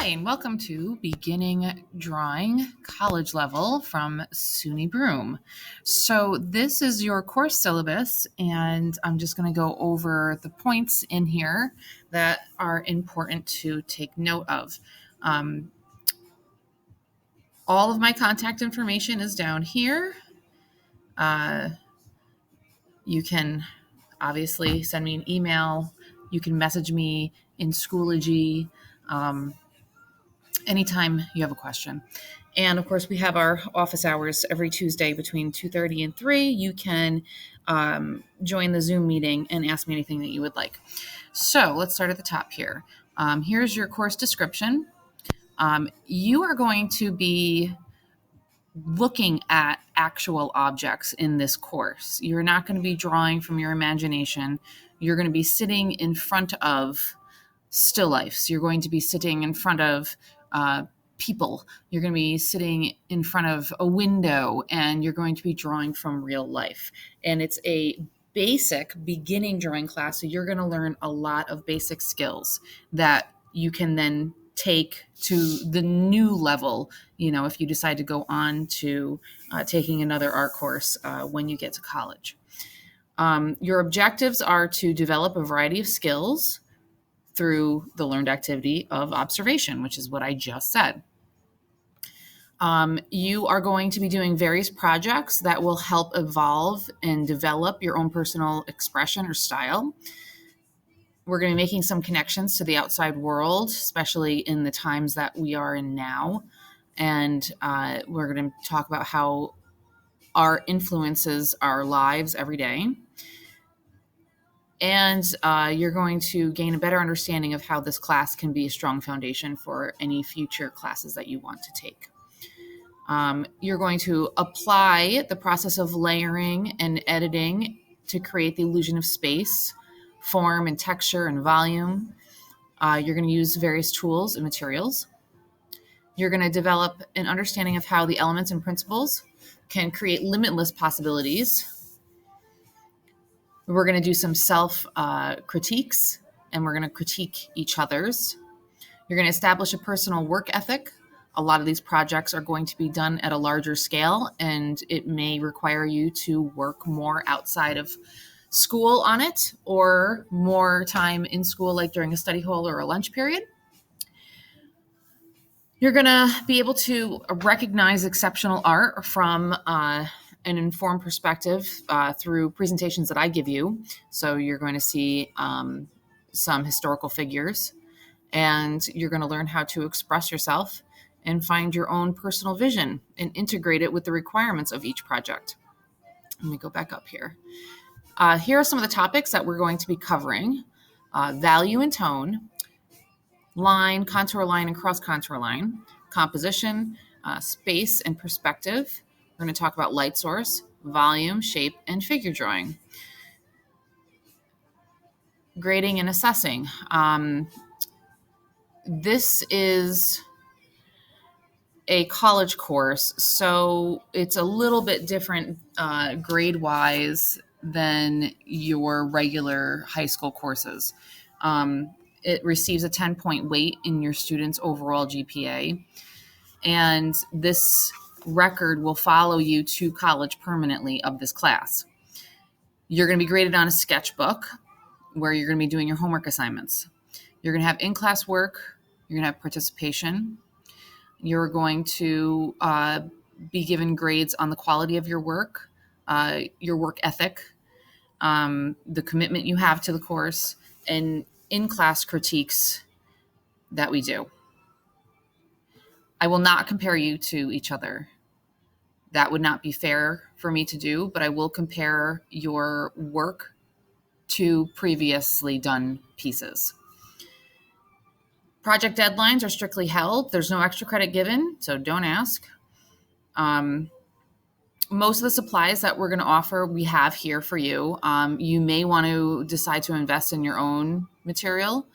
and welcome to Beginning Drawing College Level from SUNY Broome. So this is your course syllabus, and I'm just going to go over the points in here that are important to take note of. All of my contact information is down here. You can obviously send me an email. You can message me in Schoology. Anytime you have a question. And of course, we have our office hours every Tuesday between 2:30 and 3. You can join the Zoom meeting and ask me anything that you would like. So let's start at the top here. Here's your course description. You are going to be looking at actual objects in this course. You're not going to be drawing from your imagination. You're going to be sitting in front of still lifes. You're going to be sitting in front of people. You're going to be sitting in front of a window, and you're going to be drawing from real life. And it's a basic beginning drawing class, so you're going to learn a lot of basic skills that you can then take to the new level, if you decide to go on to taking another art course when you get to college. Your objectives are to develop a variety of skills through the learned activity of observation, which is what I just said. You are going to be doing various projects that will help evolve and develop your own personal expression or style. We're going to be making some connections to the outside world, especially in the times that we are in now. And we're going to talk about how art influences our lives every day. And you're going to gain a better understanding of how this class can be a strong foundation for any future classes that you want to take. You're going to apply the process of layering and editing to create the illusion of space, form, and texture and volume. You're going to use various tools and materials. You're going to develop an understanding of how the elements and principles can create limitless possibilities. We're going to do some self-critiques, and we're going to critique each other's. You're going to establish a personal work ethic. A lot of these projects are going to be done at a larger scale, and it may require you to work more outside of school on it, or more time in school, like during a study hall or a lunch period. You're going to be able to recognize exceptional art from an informed perspective through presentations that I give you. So you're going to see some historical figures, and you're going to learn how to express yourself and find your own personal vision and integrate it with the requirements of each project. Let me go back up here. Here are some of the topics that we're going to be covering. Value and tone, line, contour line, and cross contour line, composition, space and perspective. We're going to talk about light source, volume, shape, and figure drawing. Grading and assessing. This is a college course, so it's a little bit different grade-wise than your regular high school courses. It receives a 10-point weight in your student's overall GPA, and this record will follow you to college permanently of this class. You're going to be graded on a sketchbook where you're going to be doing your homework assignments. You're going to have in-class work. You're going to have participation. You're going to be given grades on the quality of your work ethic, the commitment you have to the course, and in-class critiques that we do. I will not compare you to each other. That would not be fair for me to do, but I will compare your work to previously done pieces. Project deadlines are strictly held. There's no extra credit given, so don't ask. Most of the supplies that we're going to offer, we have here for you. You may want to decide to invest in your own material.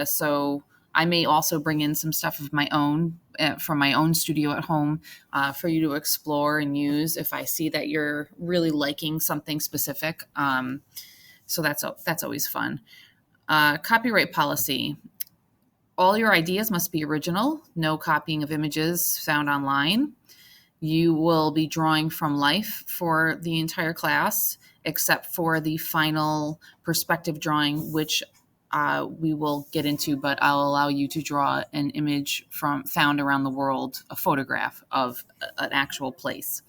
So I may also bring in some stuff of my own from my own studio at home for you to explore and use if I see that you're really liking something specific. So that's always fun. Copyright policy. All your ideas must be original, no copying of images found online. You will be drawing from life for the entire class, except for the final perspective drawing, which we will get into, but I'll allow you to draw an image from found around the world, a photograph of an actual place.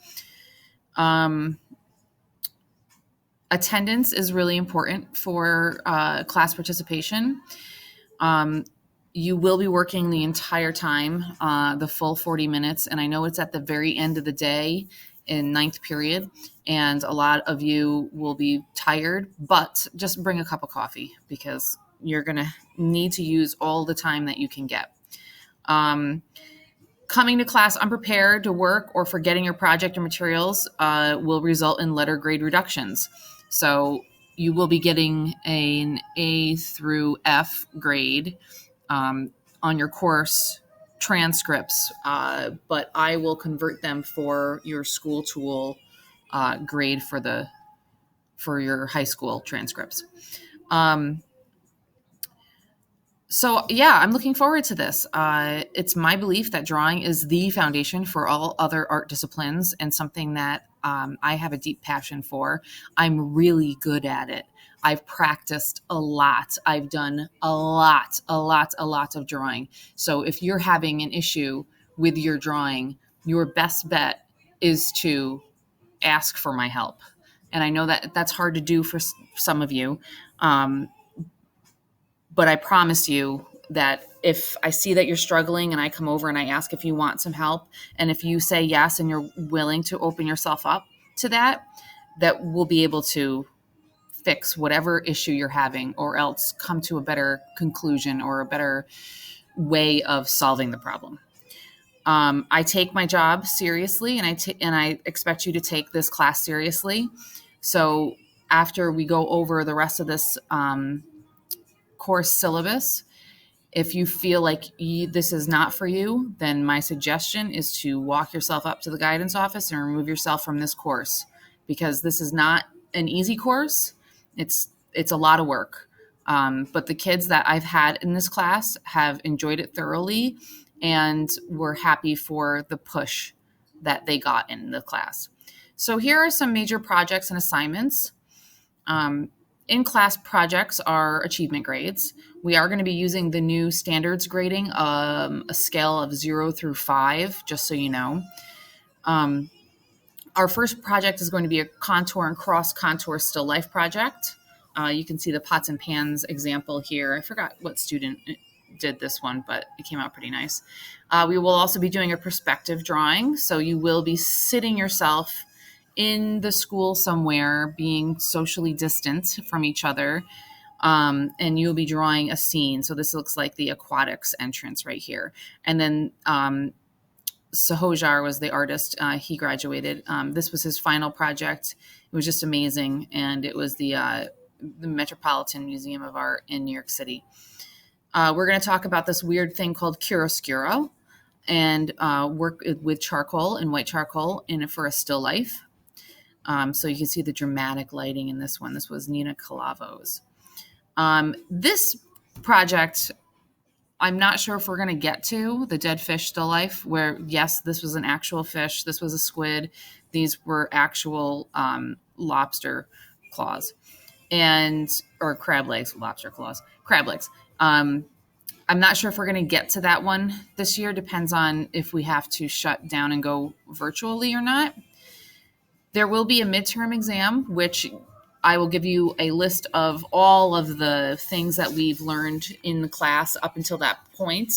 Attendance is really important for class participation. You will be working the entire time, the full 40 minutes. And I know it's at the very end of the day in ninth period, and a lot of you will be tired, but just bring a cup of coffee because you're going to need to use all the time that you can get. Coming to class unprepared to work or forgetting your project or materials will result in letter grade reductions. So you will be getting an A through F grade on your course transcripts, but I will convert them for your school tool grade for your high school transcripts. So yeah, I'm looking forward to this. It's my belief that drawing is the foundation for all other art disciplines and something that I have a deep passion for. I'm really good at it. I've practiced a lot. I've done a lot of drawing. So if you're having an issue with your drawing, your best bet is to ask for my help. And I know that that's hard to do for some of you. But I promise you that if I see that you're struggling and I come over and I ask if you want some help, and if you say yes and you're willing to open yourself up to that, that we'll be able to fix whatever issue you're having, or else come to a better conclusion or a better way of solving the problem. I take my job seriously, and I expect you to take this class seriously. So after we go over the rest of this course syllabus, if you feel like this is not for you, then my suggestion is to walk yourself up to the guidance office and remove yourself from this course, because this is not an easy course. It's a lot of work. But the kids that I've had in this class have enjoyed it thoroughly and were happy for the push that they got in the class. So here are some major projects and assignments. In-class projects are achievement grades. We are going to be using the new standards grading, a scale of 0 through 5, just so you know. Our first project is going to be a contour and cross contour still life project. You can see the pots and pans example here. I forgot what student did this one, but it came out pretty nice. We will also be doing a perspective drawing. So you will be sitting yourself in the school somewhere, being socially distant from each other, and you'll be drawing a scene. So this looks like the aquatics entrance right here. And then Sahojar was the artist. He graduated. This was his final project. It was just amazing, and it was the Metropolitan Museum of Art in New York City. We're going to talk about this weird thing called Chiroscuro, and work with charcoal and white charcoal for a still life. So you can see the dramatic lighting in this one. This was Nina Calavo's. This project, I'm not sure if we're going to get to the dead fish still life, where, yes, this was an actual fish. This was a squid. These were actual lobster claws or crab legs, lobster claws, crab legs. I'm not sure if we're going to get to that one this year. Depends on if we have to shut down and go virtually or not. There will be a midterm exam, which I will give you a list of all of the things that we've learned in the class up until that point,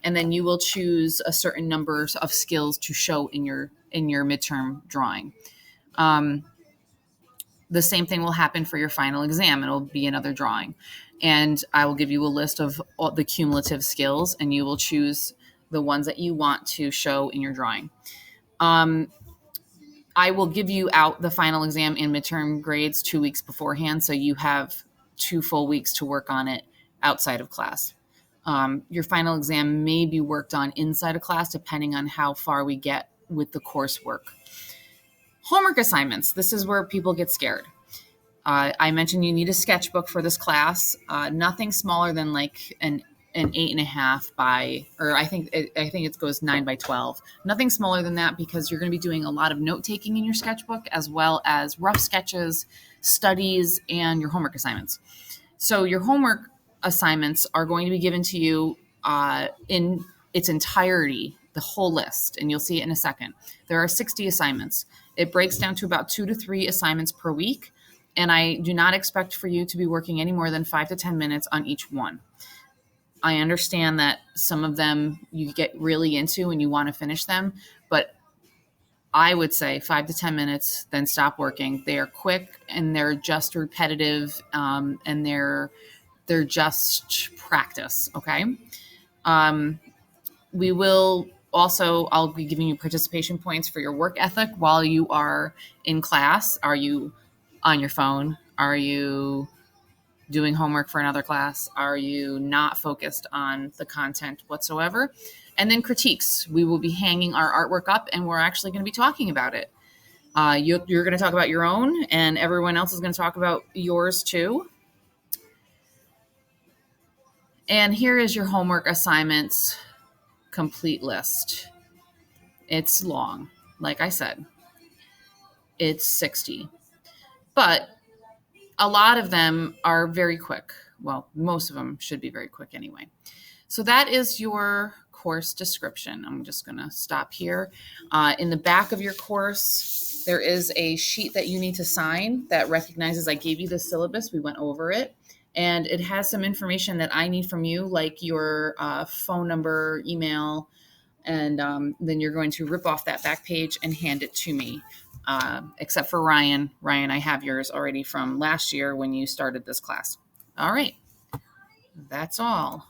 and then you will choose a certain number of skills to show in your midterm drawing. The same thing will happen for your final exam. It'll be another drawing, and I will give you a list of all the cumulative skills, and you will choose the ones that you want to show in your drawing. I will give you out the final exam and midterm grades 2 weeks beforehand, so you have 2 full weeks to work on it outside of class. Your final exam may be worked on inside of class, depending on how far we get with the coursework. Homework assignments. This is where people get scared. I mentioned you need a sketchbook for this class. Nothing smaller than like an an 8.5 by, or I think it goes 9 by 12. Nothing smaller than that, because you're going to be doing a lot of note taking in your sketchbook, as well as rough sketches, studies, and your homework assignments. So your homework assignments are going to be given to you in its entirety, the whole list, and you'll see it in a second. There are 60 assignments. It breaks down to about 2 to 3 assignments per week, and I do not expect for you to be working any more than 5 to 10 minutes on each one. I understand that some of them you get really into and you want to finish them, but I would say 5 to 10 minutes, then stop working. They are quick and they're just repetitive, and they're just practice. Okay. We will also, I'll be giving you participation points for your work ethic while you are in class. Are you on your phone? Are you doing homework for another class? Are you not focused on the content whatsoever? And then critiques. We will be hanging our artwork up and we're actually going to be talking about it. You're going to talk about your own, and everyone else is going to talk about yours too. And here is your homework assignments complete list. It's long. Like I said, it's 60. But a lot of them are very quick. Well, most of them should be very quick anyway. So that is your course description. I'm just going to stop here. In the back of your course, there is a sheet that you need to sign that recognizes I gave you the syllabus. We went over it. And it has some information that I need from you, like your phone number, email, and then you're going to rip off that back page and hand it to me. Except for Ryan. Ryan, I have yours already from last year when you started this class. All right. That's all.